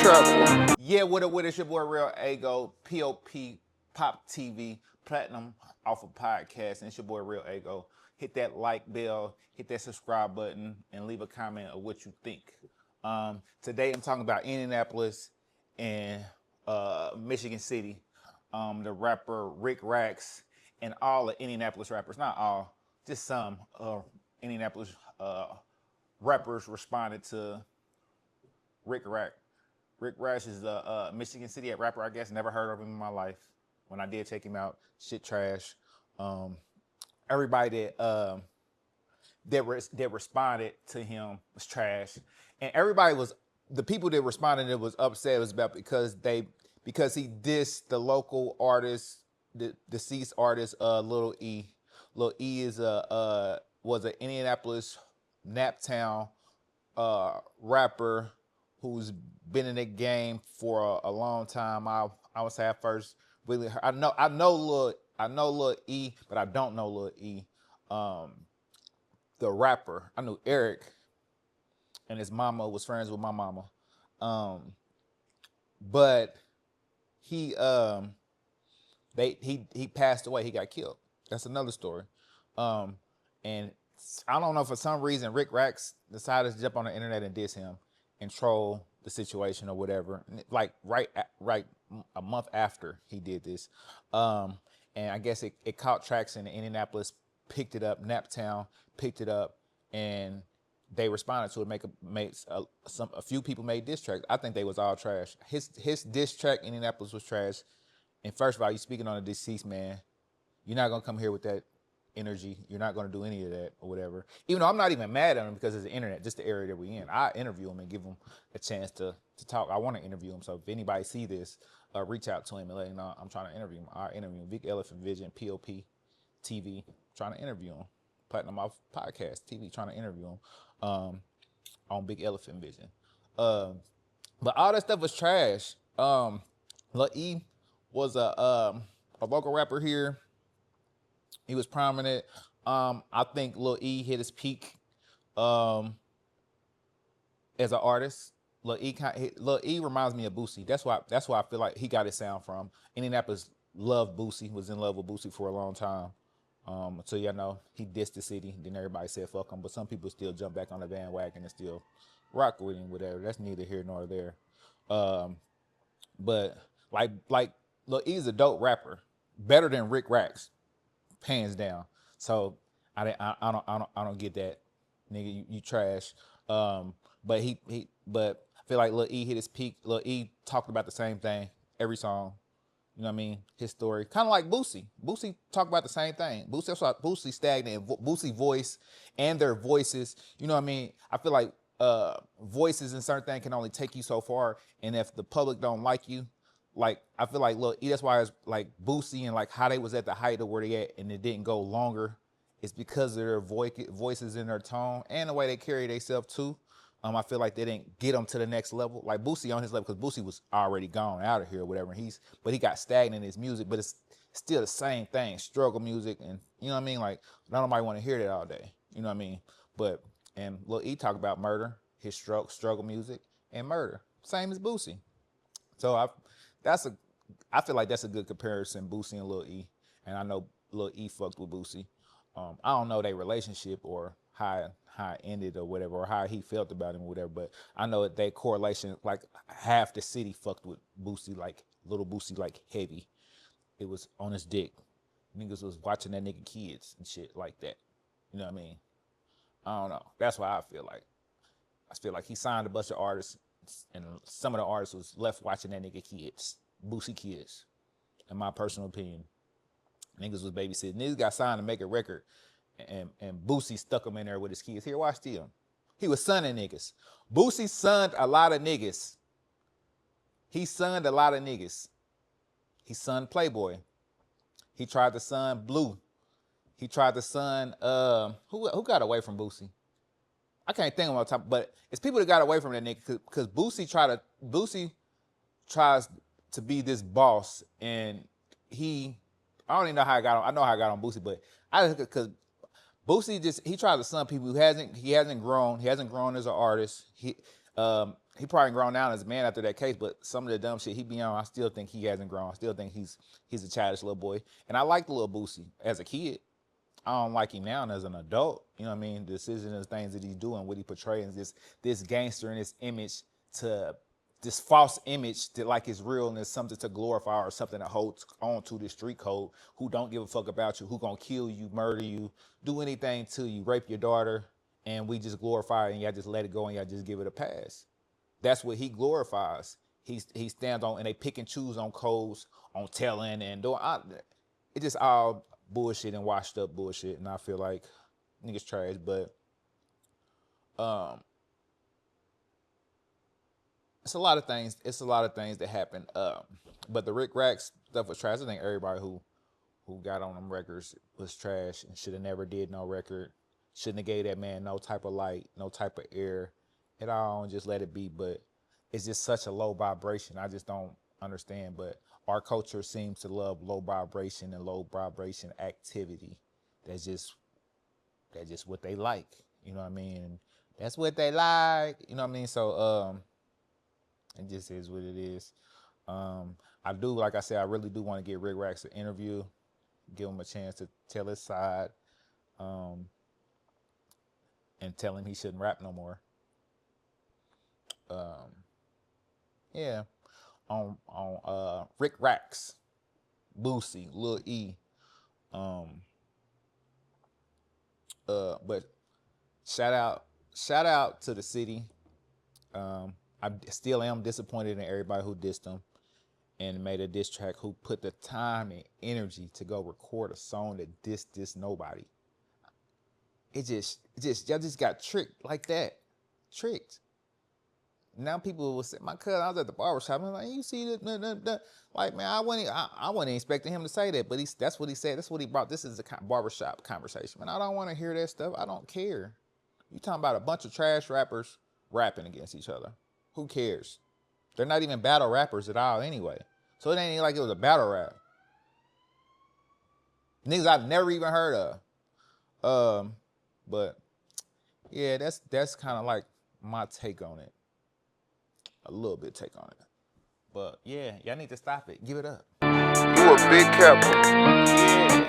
trouble. Yeah, what it's your boy Real Ego, POP, Pop TV, Platinum off of podcast, and it's your boy Real Ego. Hit that like bell, hit that subscribe button, and leave a comment of what you think. Today I'm talking about Indianapolis and Michigan City. The rapper Rackz and all the Indianapolis rappers, not all, just some Indianapolis rappers responded to Rackz. Rackz is a Michigan City rapper, I guess. Never heard of him in my life. When I did check him out, shit trash. Everybody that responded to him was trash, and everybody was the people that responded that was upset was about because he dissed the local artist, the deceased artist, Lil E. Lil E is was an Indianapolis Naptown rapper who's been in the game for a long time. I would say I first really heard, I know Lil E, but I don't know Lil E. The rapper, I knew Eric, and his mama was friends with my mama. But he passed away. He got killed. That's another story. And I don't know, for some reason Rackz decided to jump on the internet and diss him and troll the situation or whatever. Like right a month after he did this, and I guess it caught traction in Indianapolis, picked it up. Naptown picked it up, and they responded to it. A few people made diss tracks. I think they was all trash. His diss track Indianapolis was trash. And first of all, you speaking on a deceased man, you're not gonna come here with that energy. You're not gonna do any of that or whatever. Even though I'm not even mad at him because it's the internet, just the area that we in. I interview him and give him a chance to talk. I want to interview him. So if anybody see this, reach out to him and let him know I'm trying to interview him. I interview him. Big Elephant Vision, POP TV, trying to interview him. Platinum off podcast TV, trying to interview him on Big Elephant Vision. But all that stuff was trash. Lil E was a local rapper here. He was prominent. I think Lil E hit his peak as an artist. Lil E reminds me of Boosie. That's why I feel like he got his sound from. Indianapolis loved Boosie, was in love with Boosie for a long time. So you know, he dissed the city. Then everybody said fuck him, but some people still jump back on the bandwagon and still rock with him, whatever. That's neither here nor there. But like Lil E's a dope rapper, better than Rackz, hands down. So I don't get that, nigga. You trash. But I feel like Lil E hit his peak. Lil E talked about the same thing every song. You know what I mean? His story, kind of like Boosie. Boosie talked about the same thing. That's why Boosie stagnant. Boosie voice and their voices. You know what I mean? I feel like voices and certain things can only take you so far, and if the public don't like you, like I feel like Lil E, that's why it's like Boosie and like how they was at the height of where they at, and it didn't go longer. It's because of their voices and their tone and the way they carry themselves too. I feel like they didn't get him to the next level. Like Boosie on his level, because Boosie was already gone out of here or whatever. But he got stagnant in his music, but it's still the same thing, struggle music, and you know what I mean? Like, nobody want to hear that all day. You know what I mean? And Lil E talk about murder, his struggle music, and murder. Same as Boosie. So I feel like that's a good comparison, Boosie and Lil E. And I know Lil E fucked with Boosie. I don't know their relationship or how it ended or whatever, or how he felt about him or whatever, but I know that they correlation, like half the city fucked with Boosie, like little Boosie, like heavy. It was on his dick. Niggas was watching that nigga kids and shit like that. You know what I mean? I don't know. That's why I feel like. I feel like he signed a bunch of artists, and some of the artists was left watching that nigga kids, Boosie kids, in my personal opinion. Niggas was babysitting. Niggas got signed to make a record, and Boosie stuck him in there with his kids. Here, watch them. He was sonning niggas. Boosie sunned a lot of niggas. He sunned a lot of niggas. He sunned Playboy. He tried to son Blue. He tried to son who got away from Boosie? I can't think of on top, but it's people that got away from that nigga because Boosie tries to be this boss, and I don't even know how I got on. I know how I got on Boosie, but because Boosie he tries to son people who he hasn't grown. He hasn't grown as an artist. he probably grown down as a man after that case, but some of the dumb shit he be on, I still think he hasn't grown. I still think he's a childish little boy. And I liked the little Boosie as a kid. I don't like him now as an adult. You know what I mean? The decisions and things that he's doing, what he portrays, this gangster and this image to this false image that like is real and is something to glorify or something that holds on to the street code, who don't give a fuck about you, who gonna kill you, murder you, do anything to you, rape your daughter, and we just glorify it and y'all just let it go and y'all just give it a pass. That's what he glorifies. He stands on and they pick and choose on codes, on telling and doing. It just all bullshit and washed up bullshit, and I feel like niggas trash. But it's a lot of things. It's a lot of things that happen. But the Rick Rackz stuff was trash. I think everybody who got on them records was trash and should have never did no record. Shouldn't have gave that man no type of light, no type of air at all, and just let it be. But it's just such a low vibration. I just don't understand. But our culture seems to love low vibration and low vibration activity. That's just what they like. You know what I mean? That's what they like. You know what I mean? So it just is what it is. I do, like I said, I really do want to get Rick Rackz an interview, give him a chance to tell his side, and tell him he shouldn't rap no more. Yeah. On Rick Rackz, Boosie, Lil E. But shout out to the city. I still am disappointed in everybody who dissed him and made a diss track, who put the time and energy to go record a song that dissed nobody. Y'all just got tricked like that. Tricked. Now people will say, my cousin, I was at the barbershop, I'm like, you see the like, man, I wasn't expecting him to say that, but that's what he said. That's what he brought. This is a barbershop conversation. Man, I don't want to hear that stuff. I don't care. You talking about a bunch of trash rappers rapping against each other. Who cares? They're not even battle rappers at all anyway. So it ain't like it was a battle rap. Niggas I've never even heard of. But yeah, that's kind of like my take on it. A little bit take on it. But yeah, y'all need to stop it. Give it up. You a big capper. Yeah.